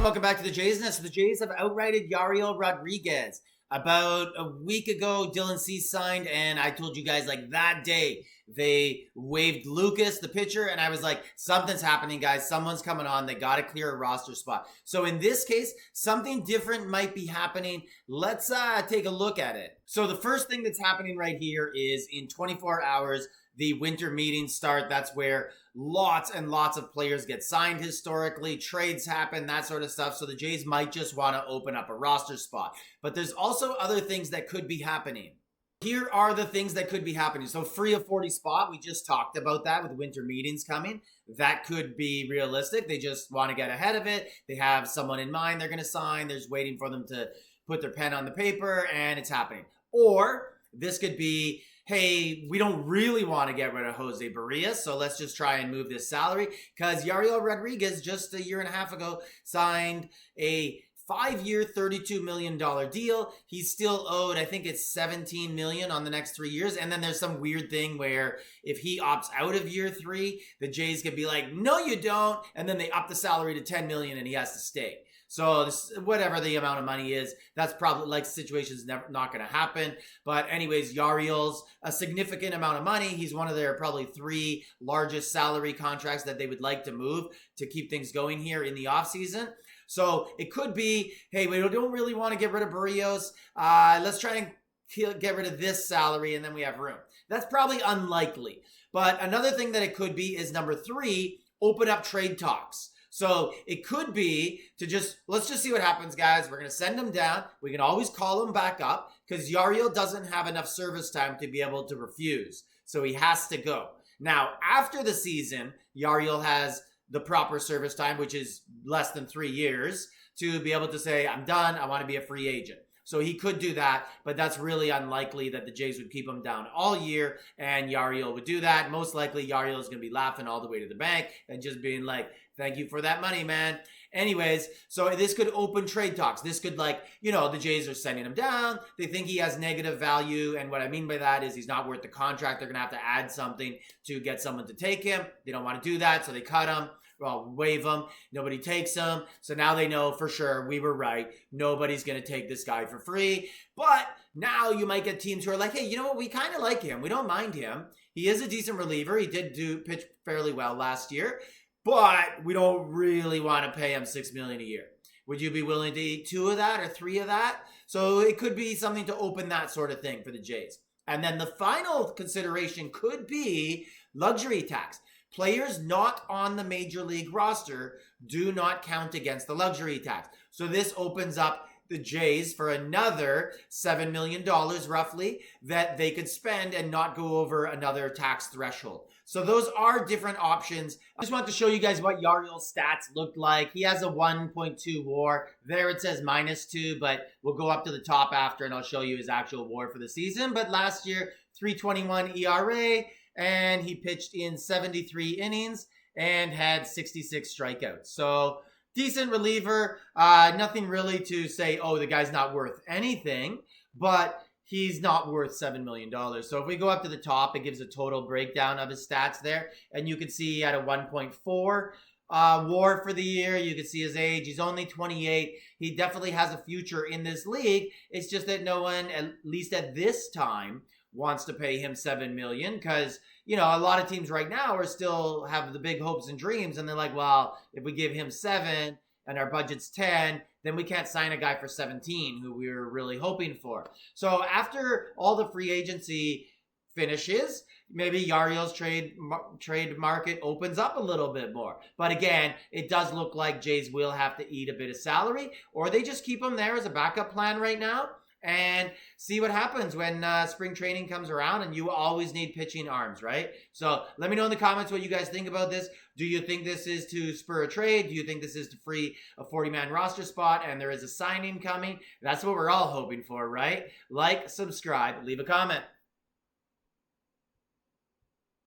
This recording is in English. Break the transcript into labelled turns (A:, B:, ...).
A: welcome back to the Jays Nest. So the Jays have outrighted Yariel Rodriguez. About a week ago, Dylan Cease signed, and I told you guys like that day they waived Lucas, the pitcher, and I was like, something's happening, guys. Someone's coming on. They got to clear a roster spot. So in this case, something different might be happening. Let's take a look at it. So the first thing that's happening right here is in 24 hours, the winter meetings start. That's where lots and lots of players get signed historically. Trades happen, that sort of stuff. So the Jays might just want to open up a roster spot. But there's also other things that could be happening. Here are the things that could be happening. So free of 40 spot, we just talked about that with winter meetings coming. That could be realistic. They just want to get ahead of it. They have someone in mind they're going to sign. They're just waiting for them to put their pen on the paper, and it's happening. Or this could be, hey, we don't really want to get rid of Jose Barrias, so let's just try and move this salary, because Yariel Rodriguez just a year and a half ago signed a 5-year, $32 million deal. He's still owed, I think it's $17 million on the next 3 years. And then there's some weird thing where if he opts out of year 3, the Jays could be like, no, you don't. And then they up the salary to $10 million and he has to stay. So this, whatever the amount of money is, that's probably like situation's not going to happen. But anyways, Yariel's a significant amount of money. He's one of their probably 3 largest salary contracts that they would like to move to keep things going here in the offseason. So it could be, hey, we don't really want to get rid of Barrios. Let's try and get rid of this salary and then we have room. That's probably unlikely. But another thing that it could be is number 3, open up trade talks. So it could be to let's just see what happens, guys. We're going to send him down. We can always call him back up because Yariel doesn't have enough service time to be able to refuse. So he has to go. Now, after the season, Yariel has the proper service time, which is less than 3 years, to be able to say, I'm done, I want to be a free agent. So he could do that, but that's really unlikely that the Jays would keep him down all year, and Yariel would do that. Most likely, Yariel is going to be laughing all the way to the bank and just being like, thank you for that money, man. Anyways, so this could open trade talks. This could the Jays are sending him down. They think he has negative value. And what I mean by that is he's not worth the contract. They're going to have to add something to get someone to take him. They don't want to do that. So they cut him. Well, waive him. Nobody takes him. So now they know for sure we were right. Nobody's going to take this guy for free. But now you might get teams who are like, hey, you know what? We kind of like him. We don't mind him. He is a decent reliever. He did pitch fairly well last year. But we don't really want to pay him $6 million a year. Would you be willing to eat 2 of that or 3 of that? So it could be something to open that sort of thing for the Jays. And then the final consideration could be luxury tax. Players not on the major league roster do not count against the luxury tax. So this opens up the Jays for another $7 million roughly that they could spend and not go over another tax threshold. So those are different options. I just want to show you guys what Yariel's stats looked like. He has a 1.2 WAR. There it says -2, but we'll go up to the top after and I'll show you his actual WAR for the season. But last year, 3.21 ERA, and he pitched in 73 innings and had 66 strikeouts. So decent reliever. Nothing really to say, oh, the guy's not worth anything, but he's not worth $7 million. So if we go up to the top, it gives a total breakdown of his stats there. And you can see he had a 1.4 WAR for the year. You can see his age. He's only 28. He definitely has a future in this league. It's just that no one, at least at this time, wants to pay him $7 million because, a lot of teams right now are still have the big hopes and dreams. And they're like, well, if we give him 7 and our budget's 10, then we can't sign a guy for 17 who we were really hoping for. So after all the free agency finishes, maybe Yariel's trade market opens up a little bit more. But again, it does look like Jays will have to eat a bit of salary, or they just keep him there as a backup plan right now and see what happens when spring training comes around, and you always need pitching arms, right? So let me know in the comments what you guys think about this. Do you think this is to spur a trade? Do you think this is to free a 40-man roster spot and there is a signing coming? That's what we're all hoping for, right? Like, subscribe, leave a comment.